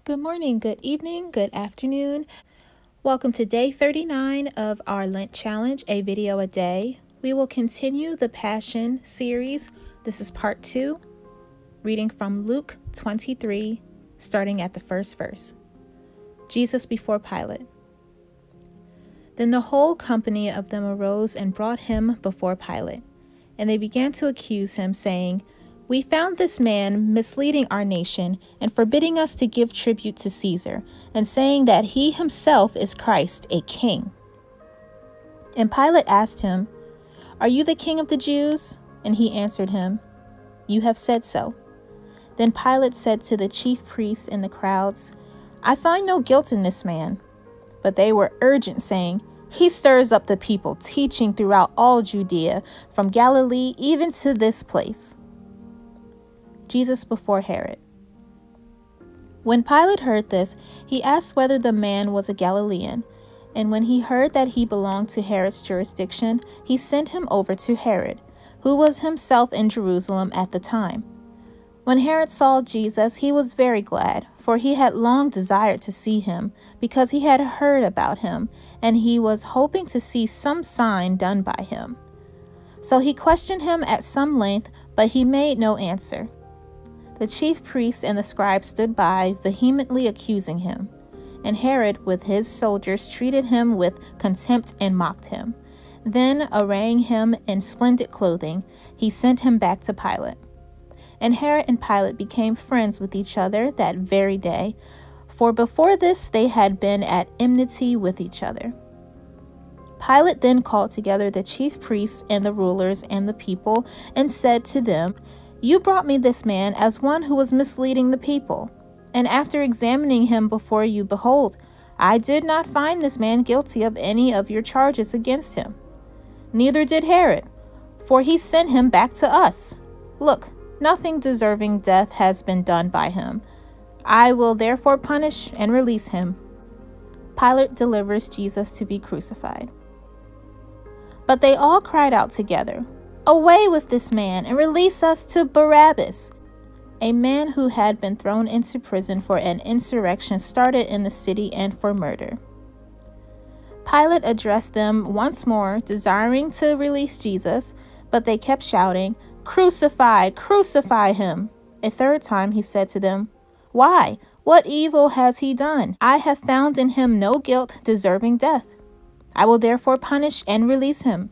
Good morning, good evening, good afternoon. Welcome to day 39 of our Lent Challenge, a video a day. We will continue the Passion series. This is part 2, reading from Luke 23, starting at the first verse. Jesus before Pilate. Then the whole company of them arose and brought him before Pilate. And they began to accuse him, saying, "We found this man misleading our nation and forbidding us to give tribute to Caesar, and saying that he himself is Christ, a king." And Pilate asked him, "Are you the king of the Jews?" And he answered him, "You have said so." Then Pilate said to the chief priests and the crowds, "I find no guilt in this man." But they were urgent, saying, "He stirs up the people, teaching throughout all Judea, from Galilee even to this place." Jesus before Herod. When Pilate heard this, he asked whether the man was a Galilean. And when he heard that he belonged to Herod's jurisdiction, he sent him over to Herod, who was himself in Jerusalem at the time. When Herod saw Jesus, he was very glad, for he had long desired to see him, because he had heard about him, and he was hoping to see some sign done by him. So he questioned him at some length, but he made no answer. The chief priests and the scribes stood by, vehemently accusing him. And Herod, with his soldiers, treated him with contempt and mocked him. Then, arraying him in splendid clothing, he sent him back to Pilate. And Herod and Pilate became friends with each other that very day, for before this they had been at enmity with each other. Pilate then called together the chief priests and the rulers and the people, and said to them, "You brought me this man as one who was misleading the people. And after examining him before you, behold, I did not find this man guilty of any of your charges against him. Neither did Herod, for he sent him back to us. Look, nothing deserving death has been done by him. I will therefore punish and release him." Pilate delivers Jesus to be crucified. But they all cried out together, "Away with this man, and release us to Barabbas," a man who had been thrown into prison for an insurrection started in the city and for murder. Pilate addressed them once more, desiring to release Jesus, but they kept shouting, "Crucify, crucify him." A third time he said to them, "Why? What evil has he done? I have found in him no guilt deserving death. I will therefore punish and release him."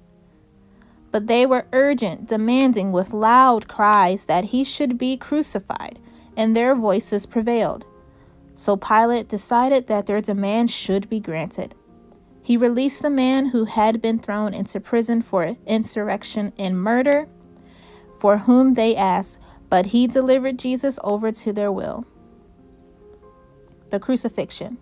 But they were urgent, demanding with loud cries that he should be crucified, and their voices prevailed. So Pilate decided that their demand should be granted. He released the man who had been thrown into prison for insurrection and murder, for whom they asked, but he delivered Jesus over to their will. The Crucifixion.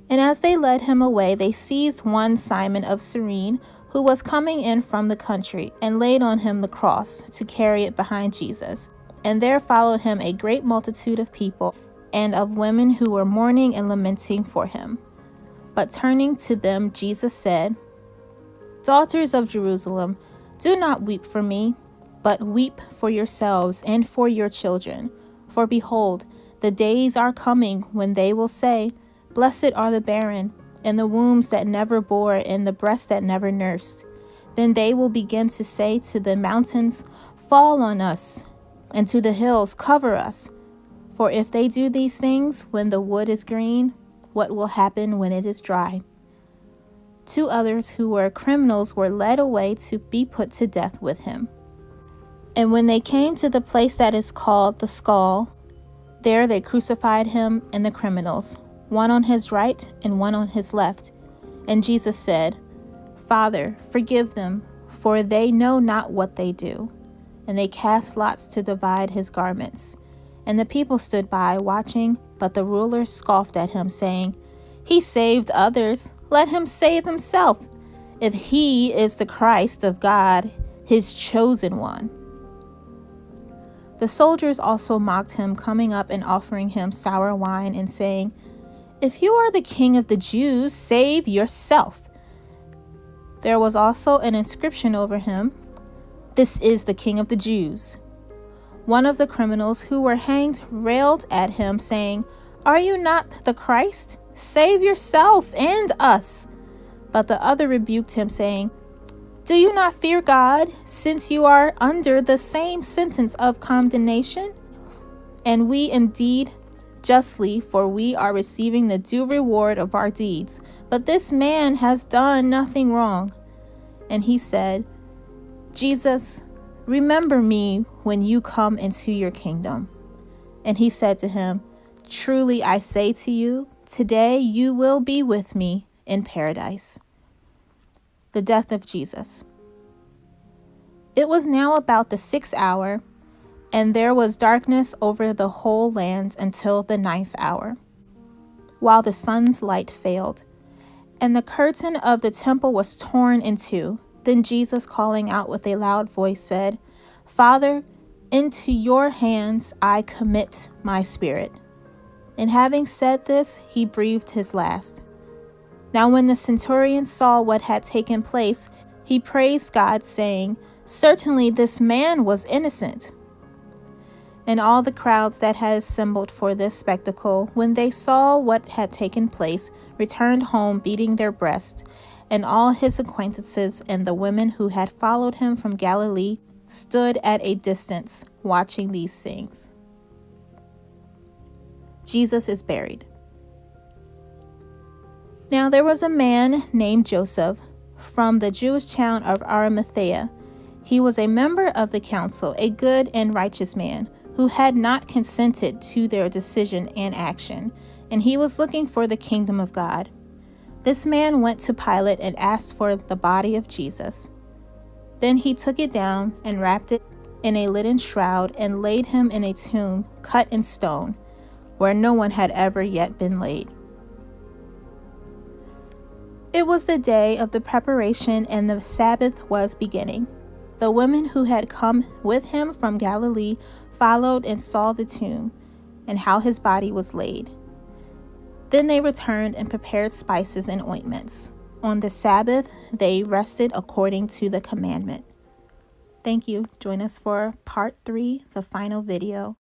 And as they led him away, they seized one Simon of Cyrene, who was coming in from the country, and laid on him the cross to carry it behind Jesus. And there followed him a great multitude of people, and of women who were mourning and lamenting for him. But turning to them, Jesus said, "Daughters of Jerusalem, do not weep for me, but weep for yourselves and for your children. For behold, the days are coming when they will say, 'Blessed are the barren, and the wombs that never bore, and the breasts that never nursed.' Then they will begin to say to the mountains, 'Fall on us,' and to the hills, 'Cover us.' For if they do these things when the wood is green, what will happen when it is dry?" 2 others who were criminals were led away to be put to death with him. And when they came to the place that is called the Skull, there they crucified him and the criminals, one on his right and one on his left. And Jesus said, "Father, forgive them, for they know not what they do." And they cast lots to divide his garments. And the people stood by, watching, but the rulers scoffed at him, saying, "He saved others. Let him save himself, if he is the Christ of God, his chosen one." The soldiers also mocked him, coming up and offering him sour wine, and saying, "If you are the king of the Jews, save yourself." There was also an inscription over him, "This is the King of the Jews." One of the criminals who were hanged railed at him, saying, "Are you not the Christ? Save yourself and us." But the other rebuked him, saying, "Do you not fear God, since you are under the same sentence of condemnation? And we indeed justly, for we are receiving the due reward of our deeds. But this man has done nothing wrong." And he said, "Jesus, remember me when you come into your kingdom." And he said to him, "Truly I say to you, today you will be with me in paradise." The death of Jesus. It was now about the 6th hour, and there was darkness over the whole land until the 9th hour, while the sun's light failed, and the curtain of the temple was torn in two. Then Jesus, calling out with a loud voice, said, "Father, into your hands I commit my spirit." And having said this, he breathed his last. Now when the centurion saw what had taken place, he praised God, saying, "Certainly this man was innocent." And all the crowds that had assembled for this spectacle, when they saw what had taken place, returned home beating their breasts. And all his acquaintances and the women who had followed him from Galilee stood at a distance, watching these things. Jesus is buried. Now there was a man named Joseph from the Jewish town of Arimathea. He was a member of the council, a good and righteous man, who had not consented to their decision and action, and he was looking for the kingdom of God. This man went to Pilate and asked for the body of Jesus. Then he took it down and wrapped it in a linen shroud and laid him in a tomb cut in stone, where no one had ever yet been laid. It was the day of the preparation, and the Sabbath was beginning. The women who had come with him from Galilee followed and saw the tomb, and how his body was laid. Then they returned and prepared spices and ointments. On the Sabbath, they rested according to the commandment. Thank you. Join us for part 3, the final video.